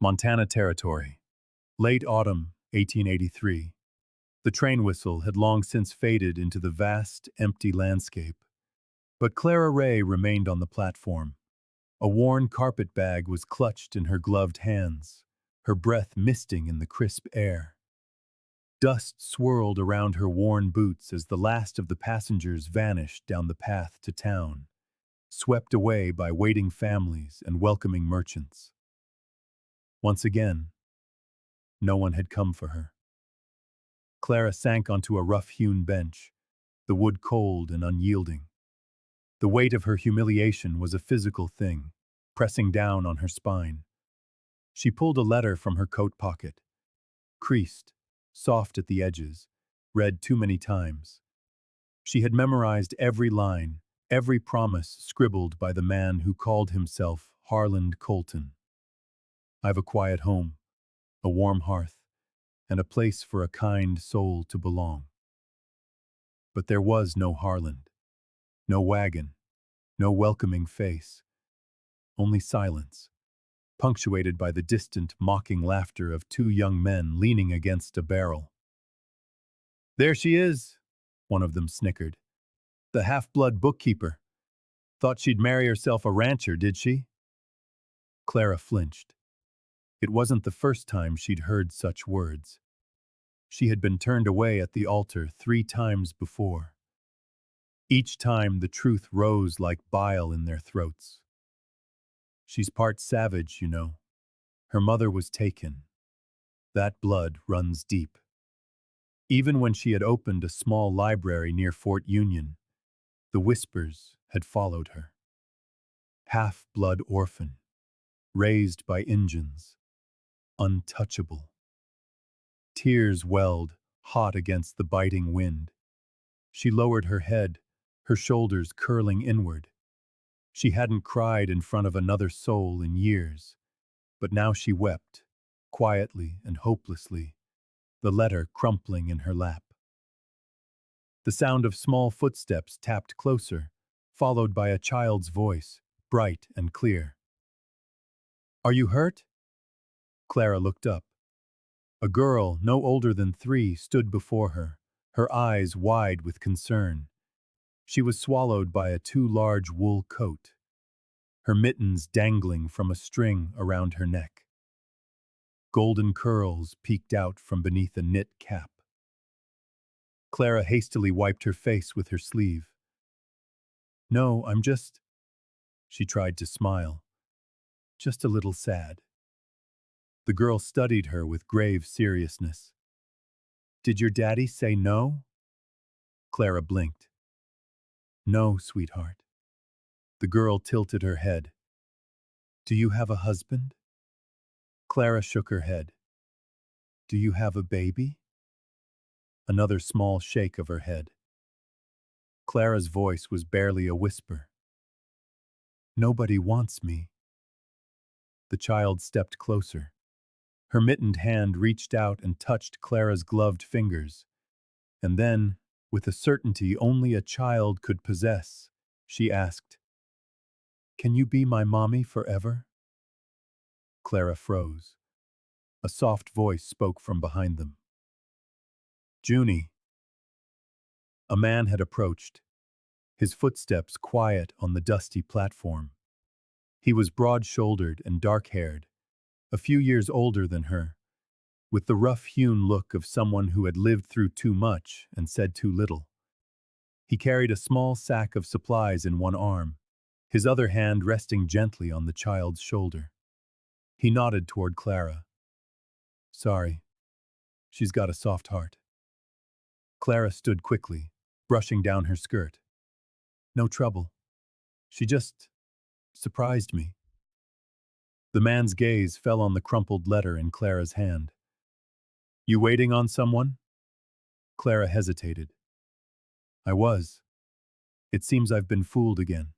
Montana Territory. Late autumn, 1883. The train whistle had long since faded into the vast, empty landscape. But Clara Ray remained on the platform. A worn carpet bag was clutched in her gloved hands, her breath misting in the crisp air. Dust swirled around her worn boots as the last of the passengers vanished down the path to town, swept away by waiting families and welcoming merchants. Once again, no one had come for her. Clara sank onto a rough-hewn bench, the wood cold and unyielding. The weight of her humiliation was a physical thing, pressing down on her spine. She pulled a letter from her coat pocket, creased, soft at the edges, read too many times. She had memorized every line, every promise scribbled by the man who called himself Harland Colton. "I've a quiet home, a warm hearth, and a place for a kind soul to belong." But there was no Harland, no wagon, no welcoming face, only silence, punctuated by the distant, mocking laughter of two young men leaning against a barrel. "There she is," one of them snickered. "The half-blood bookkeeper. Thought she'd marry herself a rancher, did she?" Clara flinched. It wasn't the first time she'd heard such words. She had been turned away at the altar 3 times before. Each time the truth rose like bile in their throats. "She's part savage, you know. Her mother was taken. That blood runs deep." Even when she had opened a small library near Fort Union, the whispers had followed her. Half-blood orphan, raised by Injuns, untouchable. Tears welled, hot against the biting wind. She lowered her head, her shoulders curling inward. She hadn't cried in front of another soul in years, but now she wept, quietly and hopelessly, the letter crumpling in her lap. The sound of small footsteps tapped closer, followed by a child's voice, bright and clear. "Are you hurt?" Clara looked up. A girl, no older than 3, stood before her, her eyes wide with concern. She was swallowed by a too large wool coat, her mittens dangling from a string around her neck. Golden curls peeked out from beneath a knit cap. Clara hastily wiped her face with her sleeve. "No, I'm just—" She tried to smile. "Just a little sad." The girl studied her with grave seriousness. "Did your daddy say no?" Clara blinked. "No, sweetheart." The girl tilted her head. "Do you have a husband?" Clara shook her head. "Do you have a baby?" Another small shake of her head. Clara's voice was barely a whisper. "Nobody wants me." The child stepped closer. Her mittened hand reached out and touched Clara's gloved fingers. And then, with a certainty only a child could possess, she asked, "Can you be my mommy forever?" Clara froze. A soft voice spoke from behind them. "Junie." A man had approached, his footsteps quiet on the dusty platform. He was broad-shouldered and dark-haired, a few years older than her, with the rough-hewn look of someone who had lived through too much and said too little. He carried a small sack of supplies in one arm, his other hand resting gently on the child's shoulder. He nodded toward Clara. "Sorry, she's got a soft heart." Clara stood quickly, brushing down her skirt. "No trouble. She just surprised me." The man's gaze fell on the crumpled letter in Clara's hand. "You waiting on someone?" Clara hesitated. "I was. It seems I've been fooled again."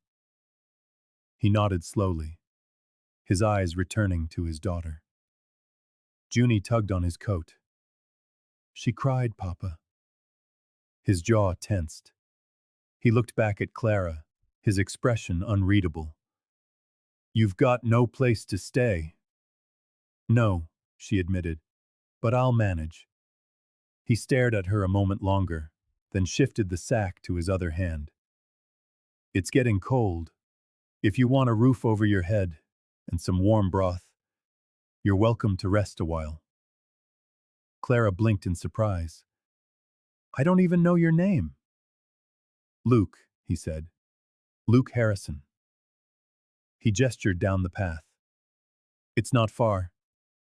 He nodded slowly, his eyes returning to his daughter. Junie tugged on his coat. "She cried, Papa." His jaw tensed. He looked back at Clara, his expression unreadable. "You've got no place to stay." No, she admitted, but I'll manage. He stared at her a moment longer, then shifted the sack to his other hand. It's getting cold. If you want a roof over your head and some warm broth, you're welcome to rest a while. Clara blinked in surprise. I don't even know your name. Luke, he said. Luke Harrison. He gestured down the path. It's not far.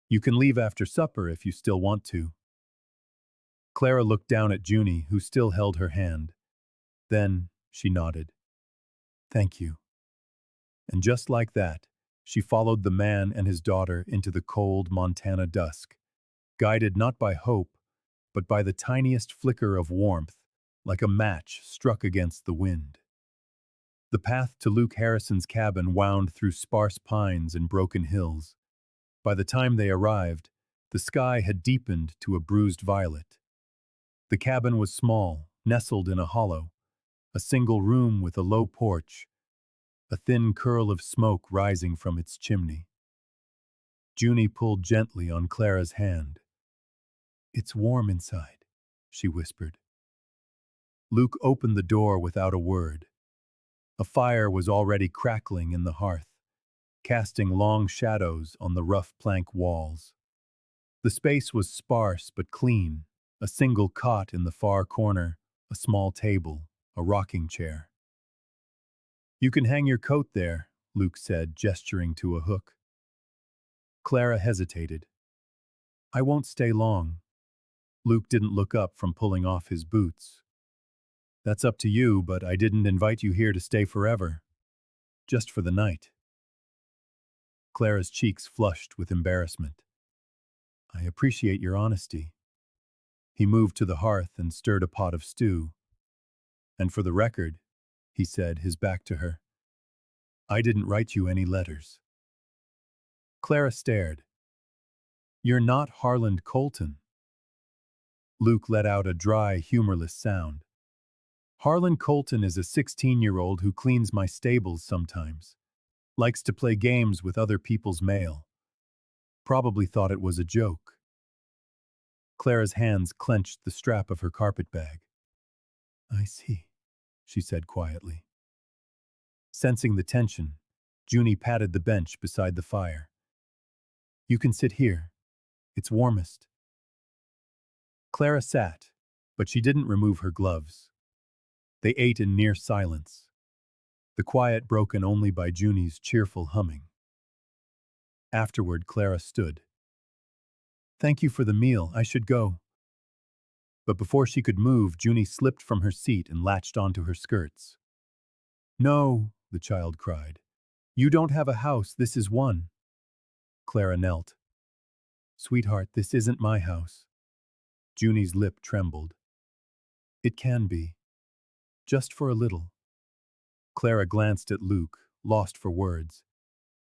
You can leave after supper if you still want to. Clara looked down at Junie, who still held her hand. Then she nodded. Thank you. And just like that, she followed the man and his daughter into the cold Montana dusk, guided not by hope, but by the tiniest flicker of warmth, like a match struck against the wind. The path to Luke Harrison's cabin wound through sparse pines and broken hills. By the time they arrived, the sky had deepened to a bruised violet. The cabin was small, nestled in a hollow, a single room with a low porch, a thin curl of smoke rising from its chimney. Junie pulled gently on Clara's hand. It's warm inside, she whispered. Luke opened the door without a word. A fire was already crackling in the hearth, casting long shadows on the rough plank walls. The space was sparse but clean, a single cot in the far corner, a small table, a rocking chair. You can hang your coat there, Luke said, gesturing to a hook. Clara hesitated. I won't stay long. Luke didn't look up from pulling off his boots. That's up to you, but I didn't invite you here to stay forever. Just for the night. Clara's cheeks flushed with embarrassment. I appreciate your honesty. He moved to the hearth and stirred a pot of stew. And for the record, he said, his back to her, I didn't write you any letters. Clara stared. You're not Harland Colton. Luke let out a dry, humorless sound. Harlan Colton is a 16-year-old who cleans my stables sometimes. Likes to play games with other people's mail. Probably thought it was a joke. Clara's hands clenched the strap of her carpetbag. I see, she said quietly. Sensing the tension, Junie patted the bench beside the fire. You can sit here. It's warmest. Clara sat, but she didn't remove her gloves. They ate in near silence, the quiet broken only by Junie's cheerful humming. Afterward, Clara stood. Thank you for the meal, I should go. But before she could move, Junie slipped from her seat and latched onto her skirts. No, the child cried. You don't have a house, this is one. Clara knelt. Sweetheart, this isn't my house. Junie's lip trembled. It can be. Just for a little. Clara glanced at Luke, lost for words.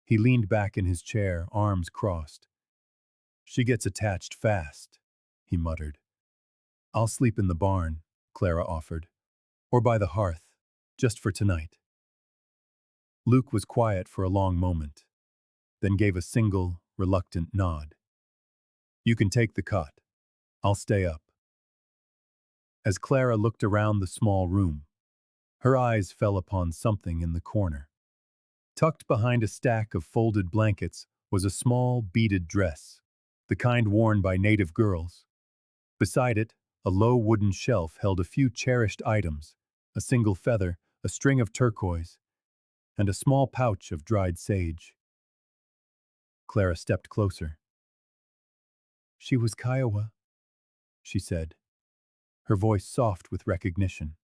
He leaned back in his chair, arms crossed. She gets attached fast, he muttered. I'll sleep in the barn, Clara offered. Or by the hearth, just for tonight. Luke was quiet for a long moment, then gave a single, reluctant nod. You can take the cot. I'll stay up. As Clara looked around the small room, her eyes fell upon something in the corner. Tucked behind a stack of folded blankets was a small, beaded dress, the kind worn by native girls. Beside it, a low wooden shelf held a few cherished items, a single feather, a string of turquoise, and a small pouch of dried sage. Clara stepped closer. She was Kiowa, she said, her voice soft with recognition.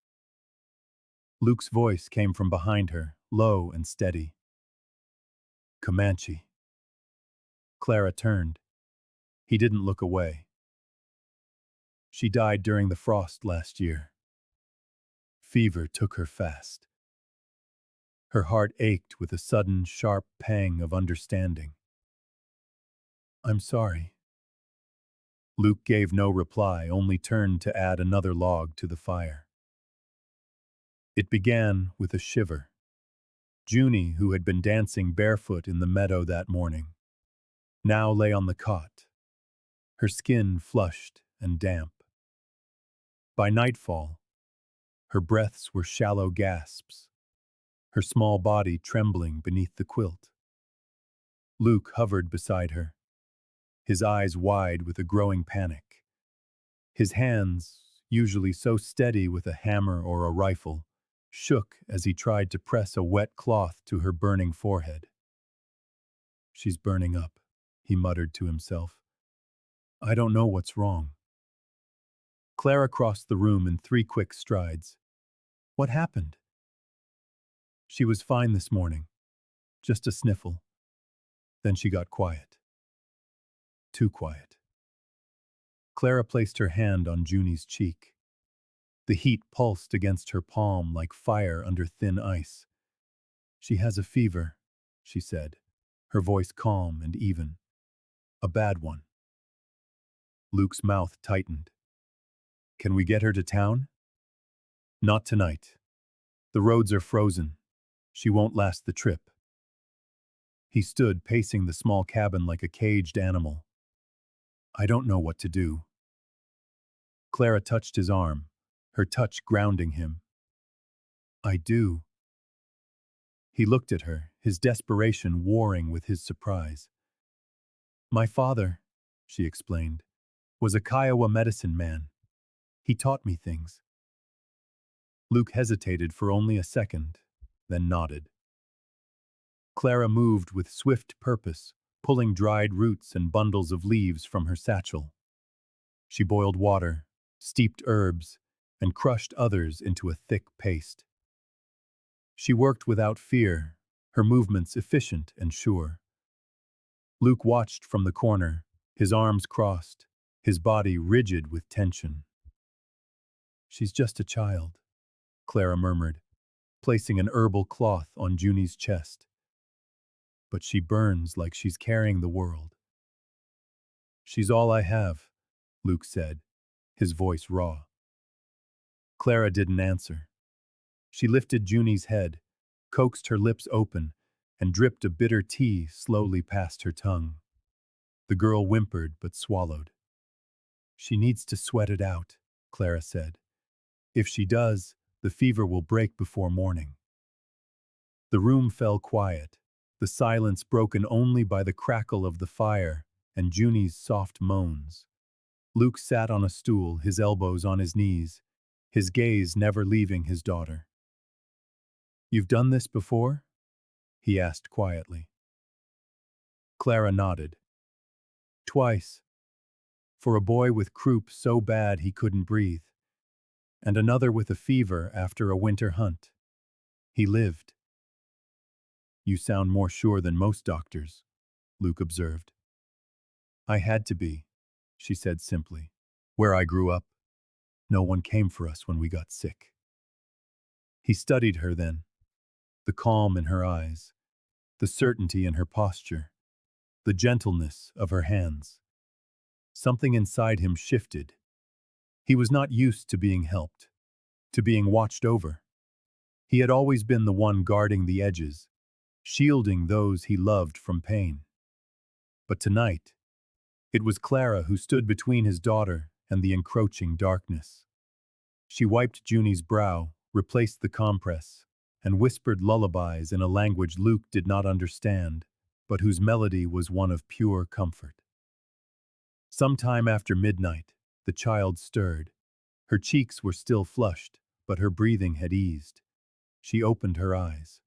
Luke's voice came from behind her, low and steady. Comanche. Clara turned. He didn't look away. She died during the frost last year. Fever took her fast. Her heart ached with a sudden, sharp pang of understanding. I'm sorry. Luke gave no reply, only turned to add another log to the fire. It began with a shiver. Junie, who had been dancing barefoot in the meadow that morning. now lay on the cot, her skin flushed and damp. By nightfall, her breaths were shallow gasps, her small body trembling beneath the quilt. Luke hovered beside her, his eyes wide with a growing panic. His hands, usually so steady with a hammer or a rifle, shook as he tried to press a wet cloth to her burning forehead. "She's burning up," he muttered to himself. "I don't know what's wrong." Clara crossed the room in 3 quick strides. "What happened?" "She was fine this morning. Just a sniffle." Then she got quiet. Too quiet. Clara placed her hand on Junie's cheek. The heat pulsed against her palm like fire under thin ice. "She has a fever," she said, her voice calm and even. "A bad one." Luke's mouth tightened. "Can we get her to town?" "Not tonight. The roads are frozen. She won't last the trip." He stood pacing the small cabin like a caged animal. "I don't know what to do." Clara touched his arm, her touch grounding him. "I do." He looked at her, his desperation warring with his surprise. "My father," she explained, "was a Kiowa medicine man. He taught me things." Luke hesitated for only a second, then nodded. Clara moved with swift purpose, pulling dried roots and bundles of leaves from her satchel. She boiled water, steeped herbs, and crushed others into a thick paste. She worked without fear, her movements efficient and sure. Luke watched from the corner, his arms crossed, his body rigid with tension. "She's just a child," Clara murmured, placing an herbal cloth on Junie's chest. "But she burns like she's carrying the world." "She's all I have," Luke said, his voice raw. Clara didn't answer. She lifted Junie's head, coaxed her lips open, and dripped a bitter tea slowly past her tongue. The girl whimpered but swallowed. "She needs to sweat it out," Clara said. "If she does, the fever will break before morning." The room fell quiet, the silence broken only by the crackle of the fire and Junie's soft moans. Luke sat on a stool, his elbows on his knees, his gaze never leaving his daughter. "You've done this before?" he asked quietly. Clara nodded. "Twice. For a boy with croup so bad he couldn't breathe, and another with a fever after a winter hunt. He lived." "You sound more sure than most doctors," Luke observed. "I had to be," she said simply. "Where I grew up, no one came for us when we got sick." He studied her then, the calm in her eyes, the certainty in her posture, the gentleness of her hands. Something inside him shifted. He was not used to being helped, to being watched over. He had always been the one guarding the edges, shielding those he loved from pain. But tonight, it was Clara who stood between his daughter and the encroaching darkness. She wiped Junie's brow, replaced the compress, and whispered lullabies in a language Luke did not understand, but whose melody was one of pure comfort. Sometime after midnight, the child stirred. Her cheeks were still flushed, but her breathing had eased. She opened her eyes.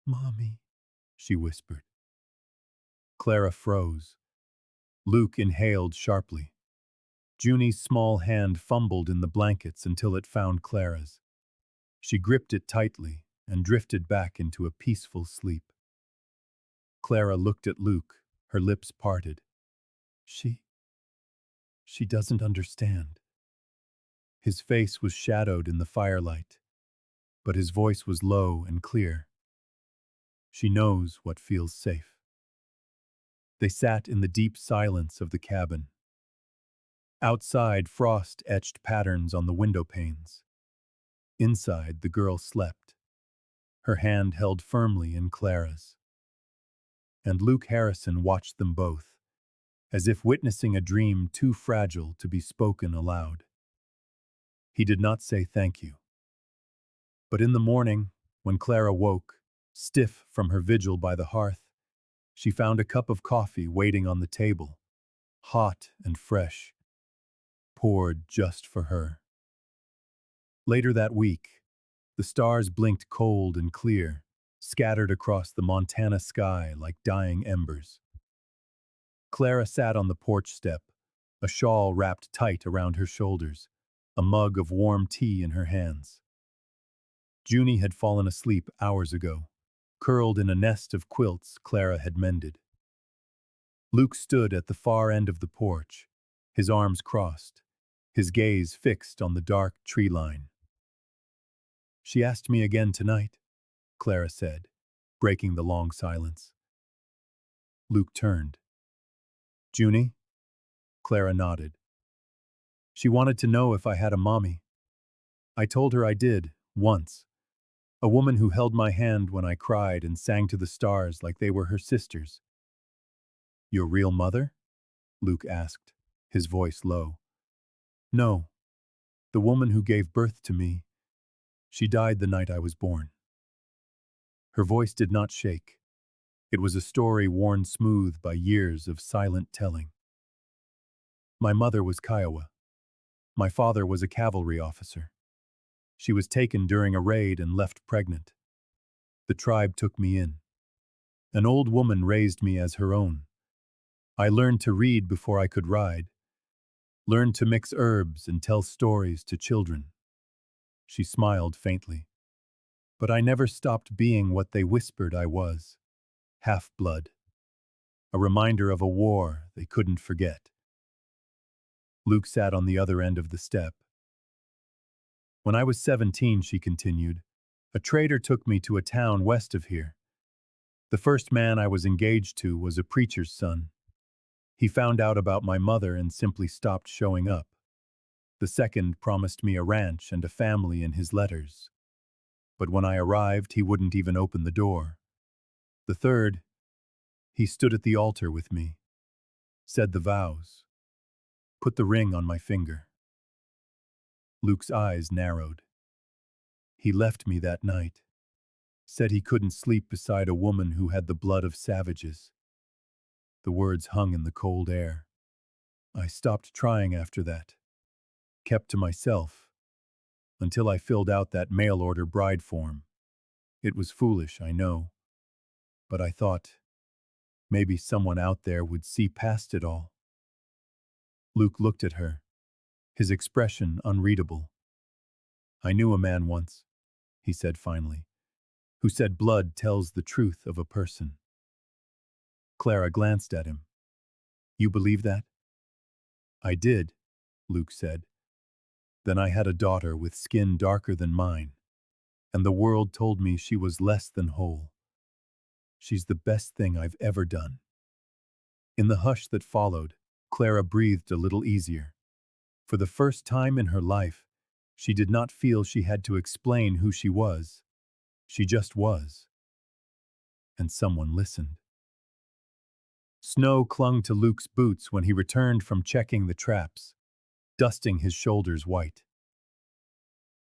"Mommy," she whispered. Clara froze. Luke inhaled sharply. Junie's small hand fumbled in the blankets until it found Clara's. She gripped it tightly and drifted back into a peaceful sleep. Clara looked at Luke, her lips parted. She doesn't understand." His face was shadowed in the firelight, but his voice was low and clear. "She knows what feels safe." They sat in the deep silence of the cabin. Outside, frost etched patterns on the window panes. Inside, the girl slept, her hand held firmly in Clara's. and Luke Harrison watched them both, as if witnessing a dream too fragile to be spoken aloud. He did not say thank you. But in the morning, when Clara woke, stiff from her vigil by the hearth, she found a cup of coffee waiting on the table, hot and fresh, poured just for her. Later that week, the stars blinked cold and clear, scattered across the Montana sky like dying embers. Clara sat on the porch step, a shawl wrapped tight around her shoulders, a mug of warm tea in her hands. Junie had fallen asleep hours ago, curled in a nest of quilts Clara had mended. Luke stood at the far end of the porch, his arms crossed, his gaze fixed on the dark tree line. "She asked me again tonight," Clara said, breaking the long silence. Luke turned. "Junie?" Clara nodded. "She wanted to know if I had a mommy. I told her I did, once. A woman who held my hand when I cried and sang to the stars like they were her sisters." "Your real mother?" Luke asked, his voice low. "No. The woman who gave birth to me. She died the night I was born." Her voice did not shake. It was a story worn smooth by years of silent telling. "My mother was Kiowa. My father was a cavalry officer. She was taken during a raid and left pregnant. The tribe took me in. An old woman raised me as her own. I learned to read before I could ride, learned to mix herbs and tell stories to children." She smiled faintly. "But I never stopped being what they whispered I was. Half-blood. A reminder of a war they couldn't forget." Luke sat on the other end of the step. "When I was 17, she continued, a trader took me to a town west of here. The first man I was engaged to was a preacher's son. He found out about my mother and simply stopped showing up. The second promised me a ranch and a family in his letters. But when I arrived, he wouldn't even open the door. The third, he stood at the altar with me, said the vows, put the ring on my finger." Luke's eyes narrowed. "He left me that night. Said he couldn't sleep beside a woman who had the blood of savages." The words hung in the cold air. "I stopped trying after that. Kept to myself. Until I filled out that mail-order bride form. It was foolish, I know. But I thought, maybe someone out there would see past it all." Luke looked at her, his expression unreadable. "I knew a man once," he said finally, "who said blood tells the truth of a person." Clara glanced at him. "You believe that?" "I did," Luke said. "Then I had a daughter with skin darker than mine, and the world told me she was less than whole. She's the best thing I've ever done." In the hush that followed, Clara breathed a little easier. For the first time in her life, she did not feel she had to explain who she was. She just was. And someone listened. Snow clung to Luke's boots when he returned from checking the traps, dusting his shoulders white.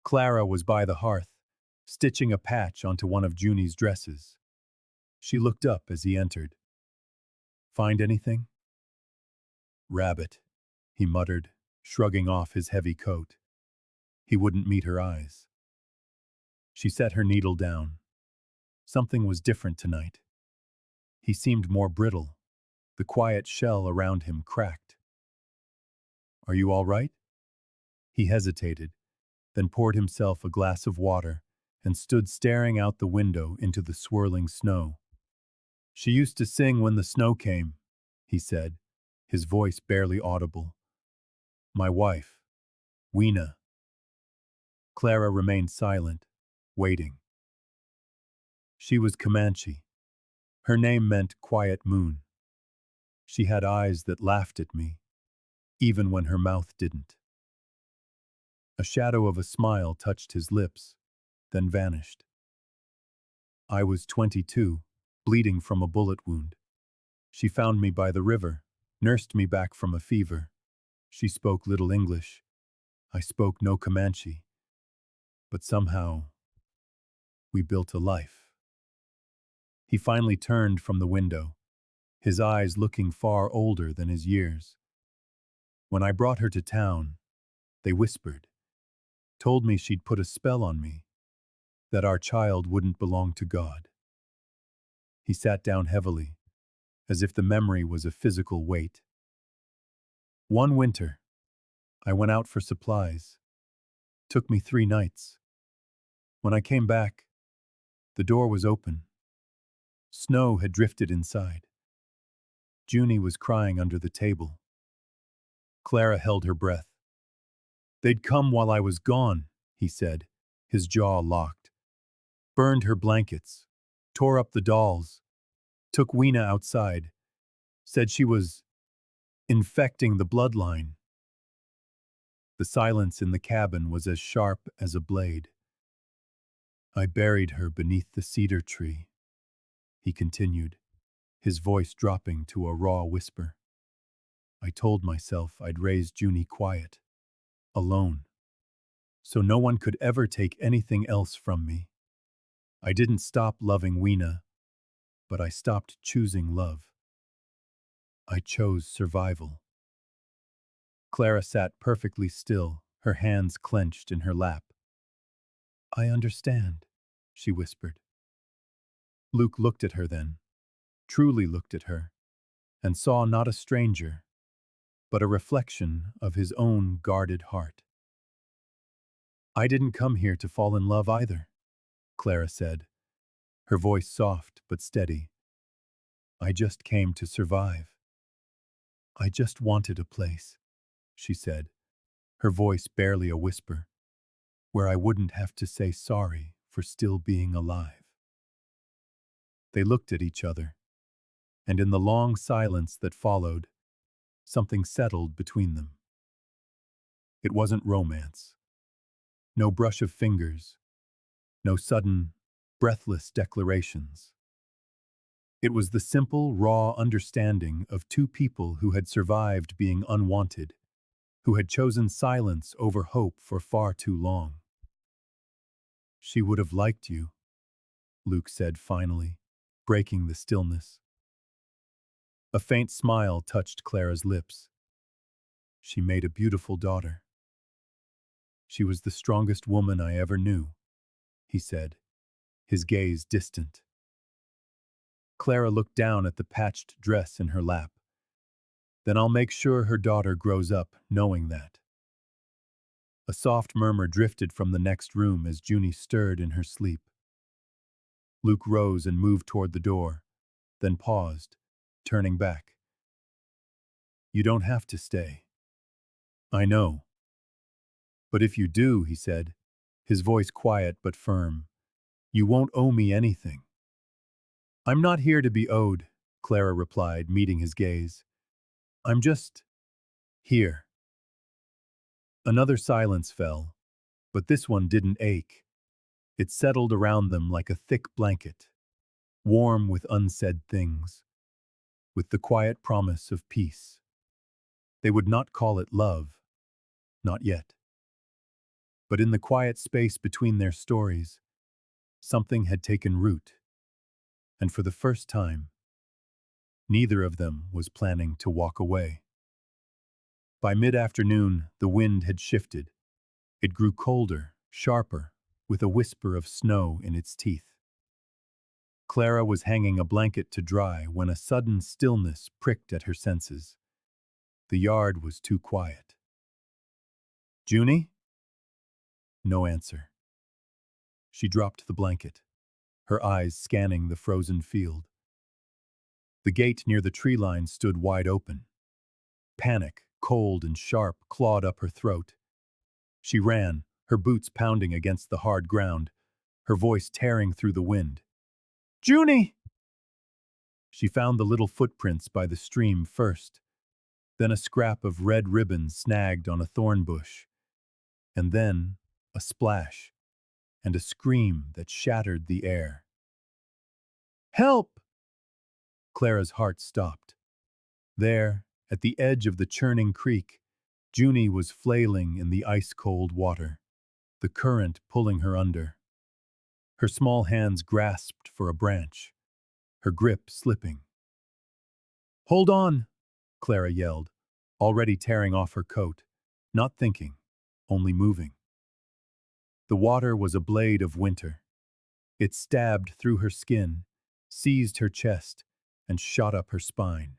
Clara was by the hearth, stitching a patch onto one of Junie's dresses. She looked up as he entered. "Find anything?" "Rabbit," he muttered, shrugging off his heavy coat. He wouldn't meet her eyes. She set her needle down. Something was different tonight. He seemed more brittle. The quiet shell around him cracked. "Are you all right?" He hesitated, then poured himself a glass of water and stood staring out the window into the swirling snow. "She used to sing when the snow came," he said, his voice barely audible. "My wife, Weena." Clara remained silent, waiting. She was Comanche. Her name meant quiet moon. She had eyes that laughed at me, even when her mouth didn't. A shadow of a smile touched his lips, then vanished. "I was 22, bleeding from a bullet wound. She found me by the river, nursed me back from a fever. She spoke little English. I spoke no Comanche. But somehow, we built a life. He finally turned from the window, his eyes looking far older than his years. When I brought her to town, they whispered, told me she'd put a spell on me, that our child wouldn't belong to God. He sat down heavily, as if the memory was a physical weight. One winter, I went out for supplies. Took me 3 nights. When I came back, the door was open. Snow had drifted inside. Junie was crying under the table. Clara held her breath. They'd come while I was gone, he said, his jaw locked. Burned her blankets, tore up the dolls, took Weena outside, said she was infecting the bloodline. The silence in the cabin was as sharp as a blade. I buried her beneath the cedar tree, he continued, his voice dropping to a raw whisper. I told myself I'd raise Junie quiet, alone, so no one could ever take anything else from me. I didn't stop loving Weena, but I stopped choosing love. I chose survival. Clara sat perfectly still, her hands clenched in her lap. I understand, she whispered. Luke looked at her then, truly looked at her, and saw not a stranger, but a reflection of his own guarded heart. I didn't come here to fall in love either, Clara said, her voice soft but steady. I just came to survive. I just wanted a place, she said, her voice barely a whisper, where I wouldn't have to say sorry for still being alive. They looked at each other, and in the long silence that followed, something settled between them. It wasn't romance. No brush of fingers, no sudden, breathless declarations. It was the simple, raw understanding of 2 people who had survived being unwanted, who had chosen silence over hope for far too long. She would have liked you, Luke said finally, breaking the stillness. A faint smile touched Clara's lips. She made a beautiful daughter. She was the strongest woman I ever knew, he said, his gaze distant. Clara looked down at the patched dress in her lap. Then I'll make sure her daughter grows up knowing that. A soft murmur drifted from the next room as Junie stirred in her sleep. Luke rose and moved toward the door, then paused, turning back. You don't have to stay. I know. But if you do, he said, his voice quiet but firm, you won't owe me anything. I'm not here to be owed, Clara replied, meeting his gaze. I'm just here. Another silence fell, but this one didn't ache. It settled around them like a thick blanket, warm with unsaid things, with the quiet promise of peace. They would not call it love, not yet. But in the quiet space between their stories, something had taken root, and for the first time, neither of them was planning to walk away. By mid-afternoon, the wind had shifted. It grew colder, sharper, with a whisper of snow in its teeth. Clara was hanging a blanket to dry when a sudden stillness pricked at her senses. The yard was too quiet. Junie? No answer. She dropped the blanket, her eyes scanning the frozen field. The gate near the tree line stood wide open. Panic, cold and sharp, clawed up her throat. She ran, her boots pounding against the hard ground, her voice tearing through the wind. Junie! She found the little footprints by the stream first, then a scrap of red ribbon snagged on a thorn bush, and then a splash and a scream that shattered the air. Help! Clara's heart stopped. There, at the edge of the churning creek, Junie was flailing in the ice-cold water, the current pulling her under. Her small hands grasped for a branch, her grip slipping. "Hold on!" Clara yelled, already tearing off her coat, not thinking, only moving. The water was a blade of winter. It stabbed through her skin, seized her chest, and shot up her spine.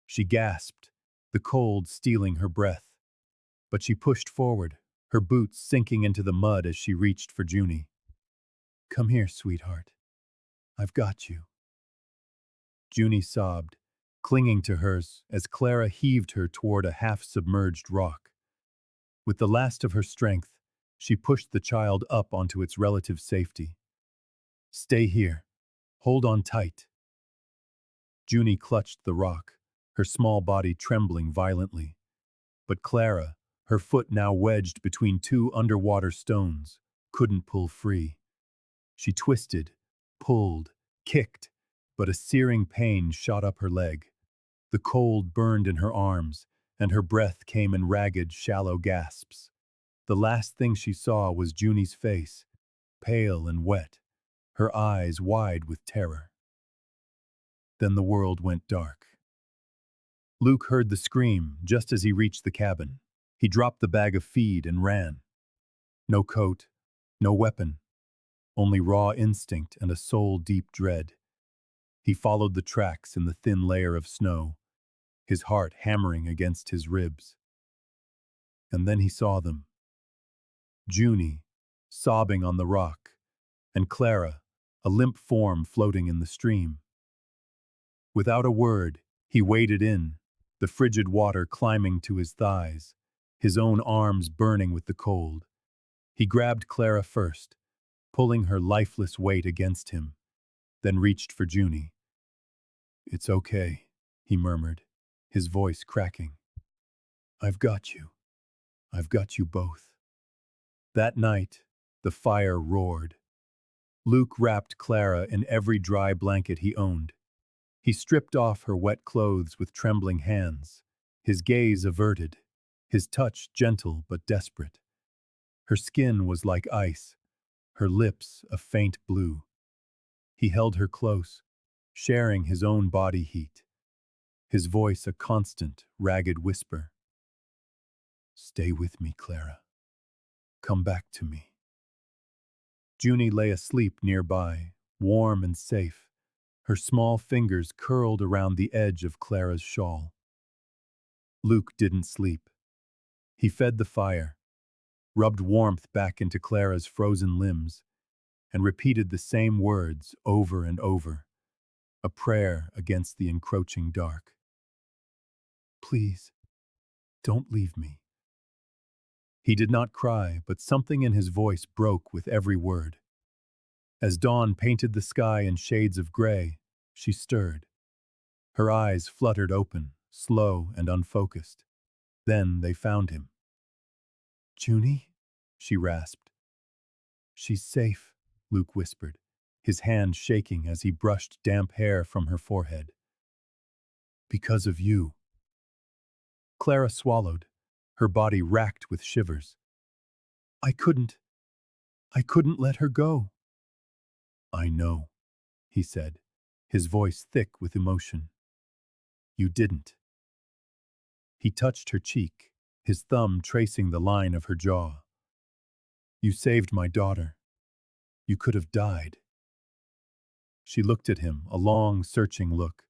She gasped, the cold stealing her breath. But she pushed forward, her boots sinking into the mud as she reached for Junie. "Come here, sweetheart. I've got you." Junie sobbed, clinging to hers as Clara heaved her toward a half-submerged rock. With the last of her strength, she pushed the child up onto its relative safety. "Stay here. Hold on tight." Junie clutched the rock, her small body trembling violently. But Clara, her foot now wedged between two underwater stones, couldn't pull free. She twisted, pulled, kicked, but a searing pain shot up her leg. The cold burned in her arms, and her breath came in ragged, shallow gasps. The last thing she saw was Junie's face, pale and wet, her eyes wide with terror. Then the world went dark. Luke heard the scream just as he reached the cabin. He dropped the bag of feed and ran. No coat, no weapon, only raw instinct and a soul-deep dread. He followed the tracks in the thin layer of snow, his heart hammering against his ribs. And then he saw them. Junie, sobbing on the rock, and Clara, a limp form floating in the stream. Without a word, he waded in, the frigid water climbing to his thighs, his own arms burning with the cold. He grabbed Clara first, pulling her lifeless weight against him, then reached for Junie. "It's okay," he murmured, his voice cracking. "I've got you. I've got you both." That night, the fire roared. Luke wrapped Clara in every dry blanket he owned. He stripped off her wet clothes with trembling hands, his gaze averted, his touch gentle but desperate. Her skin was like ice, her lips a faint blue. He held her close, sharing his own body heat, his voice a constant, ragged whisper. "Stay with me, Clara. Come back to me." Junie lay asleep nearby, warm and safe, her small fingers curled around the edge of Clara's shawl. Luke didn't sleep. He fed the fire, rubbed warmth back into Clara's frozen limbs, and repeated the same words over and over, a prayer against the encroaching dark. "Please, don't leave me." He did not cry, but something in his voice broke with every word. As dawn painted the sky in shades of gray, she stirred. Her eyes fluttered open, slow and unfocused. Then they found him. "Junie?" she rasped. "She's safe," Luke whispered, his hand shaking as he brushed damp hair from her forehead. "Because of you." Clara swallowed, her body racked with shivers. I couldn't let her go." "I know," he said, his voice thick with emotion. "You didn't." He touched her cheek, his thumb tracing the line of her jaw. "You saved my daughter. You could have died." She looked at him, a long, searching look.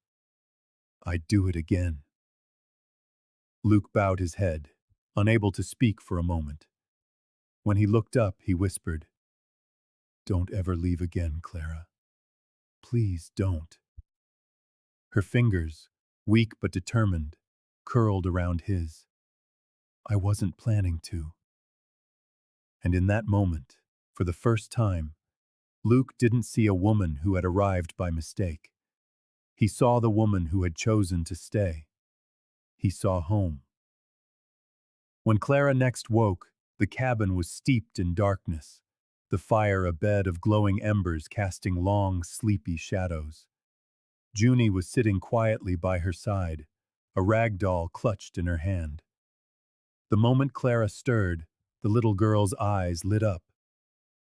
"I'd do it again." Luke bowed his head, unable to speak for a moment. When he looked up, he whispered, "Don't ever leave again, Clara. Please don't." Her fingers, weak but determined, curled around his. "I wasn't planning to." And in that moment, for the first time, Luke didn't see a woman who had arrived by mistake. He saw the woman who had chosen to stay. He saw home. When Clara next woke, the cabin was steeped in darkness, the fire a bed of glowing embers casting long, sleepy shadows. Junie was sitting quietly by her side, a rag doll clutched in her hand. The moment Clara stirred, the little girl's eyes lit up.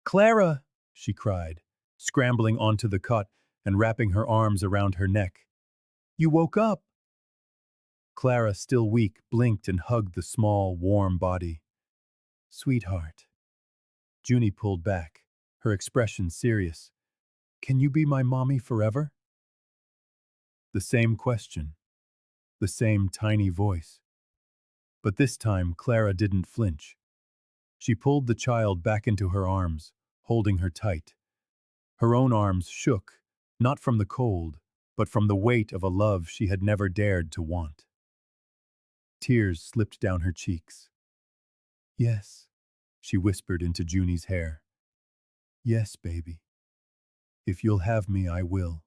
"Clara!" she cried, scrambling onto the cot and wrapping her arms around her neck. "You woke up!" Clara, still weak, blinked and hugged the small, warm body. "Sweetheart." Junie pulled back, her expression serious. "Can you be my mommy forever?" The same question, the same tiny voice. But this time Clara didn't flinch. She pulled the child back into her arms, holding her tight. Her own arms shook, not from the cold, but from the weight of a love she had never dared to want. Tears slipped down her cheeks. "Yes," she whispered into Junie's hair. "Yes, baby. If you'll have me, I will."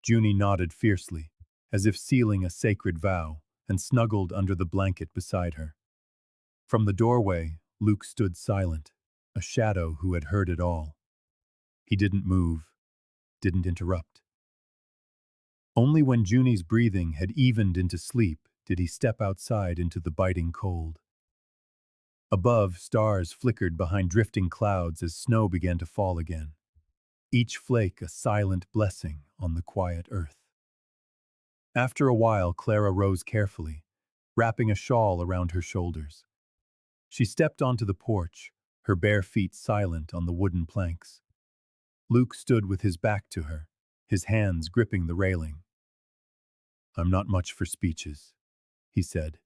Junie nodded fiercely, as if sealing a sacred vow, and snuggled under the blanket beside her. From the doorway, Luke stood silent, a shadow who had heard it all. He didn't move, didn't interrupt. Only when Junie's breathing had evened into sleep did he step outside into the biting cold. Above, stars flickered behind drifting clouds as snow began to fall again, each flake a silent blessing on the quiet earth. After a while, Clara rose carefully, wrapping a shawl around her shoulders. She stepped onto the porch, her bare feet silent on the wooden planks. Luke stood with his back to her, his hands gripping the railing. "I'm not much for speeches," he said,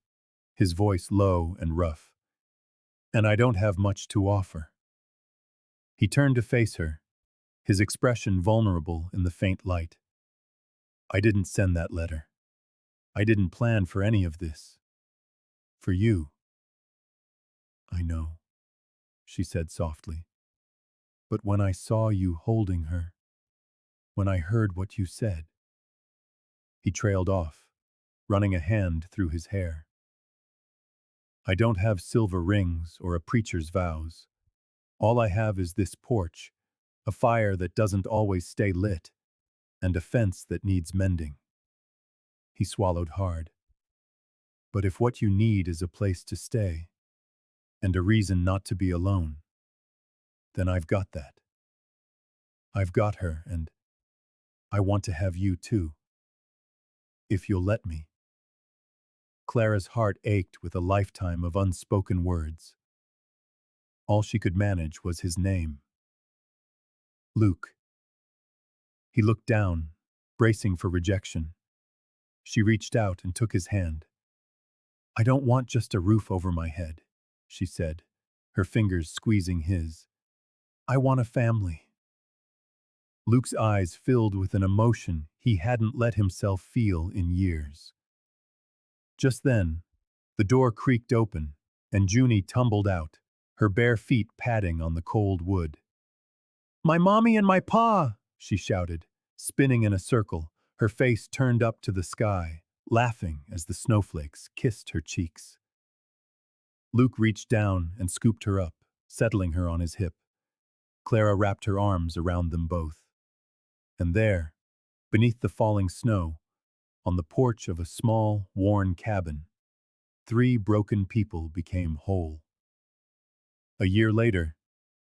his voice low and rough. "And I don't have much to offer." He turned to face her, his expression vulnerable in the faint light. "I didn't send that letter. I didn't plan for any of this. For you." "I know," she said softly. "But when I saw you holding her, when I heard what you said—" He trailed off, running a hand through his hair. "I don't have silver rings or a preacher's vows. All I have is this porch, a fire that doesn't always stay lit, and a fence that needs mending." He swallowed hard. "But if what you need is a place to stay, and a reason not to be alone, then I've got that. I've got her, and I want to have you too. If you'll let me." Clara's heart ached with a lifetime of unspoken words. All she could manage was his name. Luke. He looked down, bracing for rejection. She reached out and took his hand. "I don't want just a roof over my head," she said, her fingers squeezing his. "I want a family." Luke's eyes filled with an emotion he hadn't let himself feel in years. Just then, the door creaked open, and Junie tumbled out, her bare feet padding on the cold wood. "My mommy and my pa!" she shouted, spinning in a circle, her face turned up to the sky, laughing as the snowflakes kissed her cheeks. Luke reached down and scooped her up, settling her on his hip. Clara wrapped her arms around them both. And there, beneath the falling snow, on the porch of a small, worn cabin, 3 broken people became whole. A year later,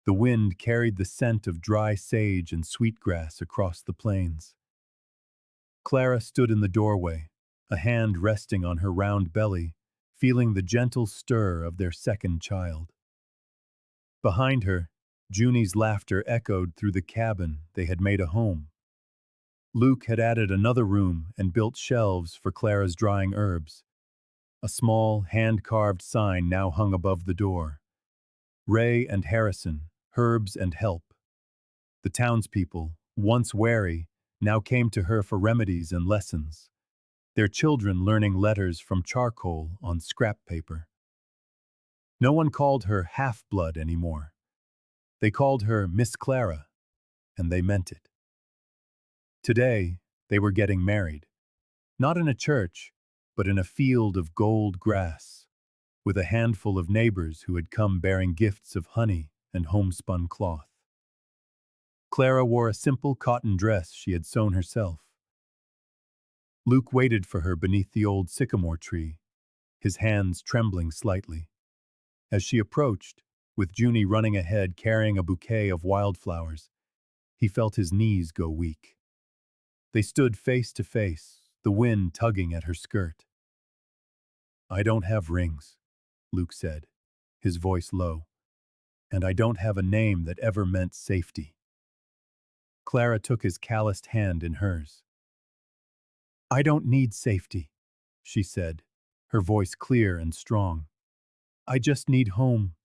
the wind carried the scent of dry sage and sweetgrass across the plains. Clara stood in the doorway, a hand resting on her round belly, feeling the gentle stir of their second child. Behind her, Junie's laughter echoed through the cabin they had made a home. Luke had added another room and built shelves for Clara's drying herbs. A small, hand-carved sign now hung above the door. "Ray and Harrison, Herbs and Help." The townspeople, once wary, now came to her for remedies and lessons, their children learning letters from charcoal on scrap paper. No one called her half-blood anymore. They called her Miss Clara, and they meant it. Today, they were getting married, not in a church, but in a field of gold grass, with a handful of neighbors who had come bearing gifts of honey and homespun cloth. Clara wore a simple cotton dress she had sewn herself, Luke waited for her beneath the old sycamore tree, his hands trembling slightly. As she approached, with Junie running ahead carrying a bouquet of wildflowers, he felt his knees go weak. They stood face to face, the wind tugging at her skirt. "I don't have rings," Luke said, his voice low, "and I don't have a name that ever meant safety." Clara took his calloused hand in hers. "I don't need safety," she said, her voice clear and strong. "I just need home.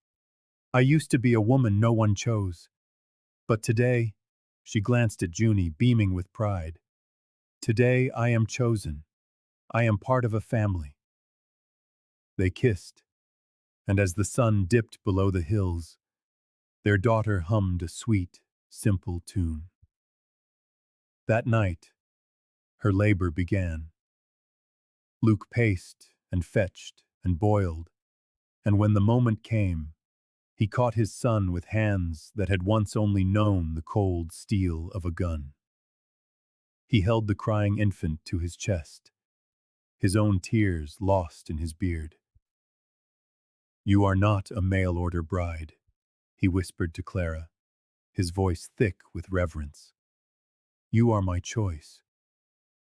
I used to be a woman no one chose. But today," she glanced at Junie, beaming with pride, "today I am chosen. I am part of a family." They kissed, and as the sun dipped below the hills, their daughter hummed a sweet, simple tune. That night, her labor began. Luke paced and fetched and boiled, and when the moment came, he caught his son with hands that had once only known the cold steel of a gun. He held the crying infant to his chest, his own tears lost in his beard. "You are not a mail-order bride," he whispered to Clara, his voice thick with reverence. "You are my choice,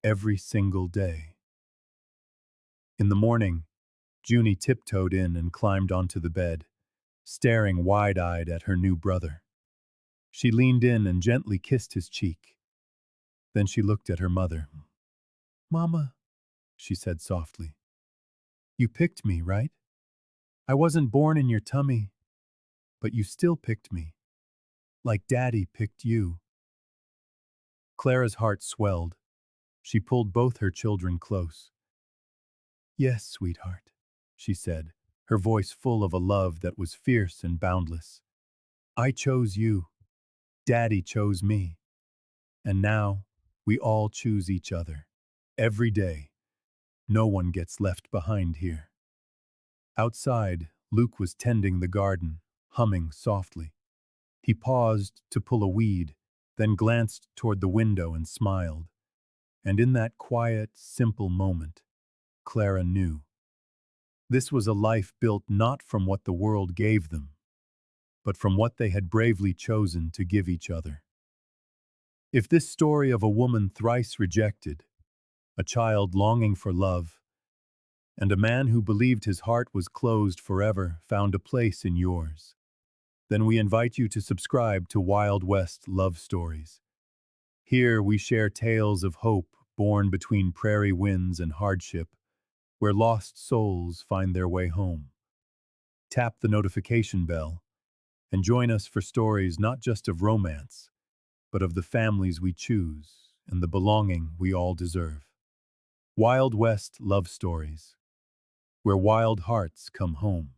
every single day." In the morning, Junie tiptoed in and climbed onto the bed, staring wide-eyed at her new brother. She leaned in and gently kissed his cheek. Then she looked at her mother. "Mama," she said softly, "you picked me, right? I wasn't born in your tummy, but you still picked me, like Daddy picked you." Clara's heart swelled. She pulled both her children close. "Yes, sweetheart," she said, her voice full of a love that was fierce and boundless. "I chose you. Daddy chose me. And now, we all choose each other. Every day. No one gets left behind here." Outside, Luke was tending the garden, humming softly. He paused to pull a weed, then glanced toward the window and smiled. And in that quiet, simple moment, Clara knew. This was a life built not from what the world gave them, but from what they had bravely chosen to give each other. If this story of a woman thrice rejected, a child longing for love, and a man who believed his heart was closed forever found a place in yours, then we invite you to subscribe to Wild West Love Stories. Here we share tales of hope born between prairie winds and hardship, where lost souls find their way home. Tap the notification bell and join us for stories not just of romance, but of the families we choose and the belonging we all deserve. Wild West Love Stories, where wild hearts come home.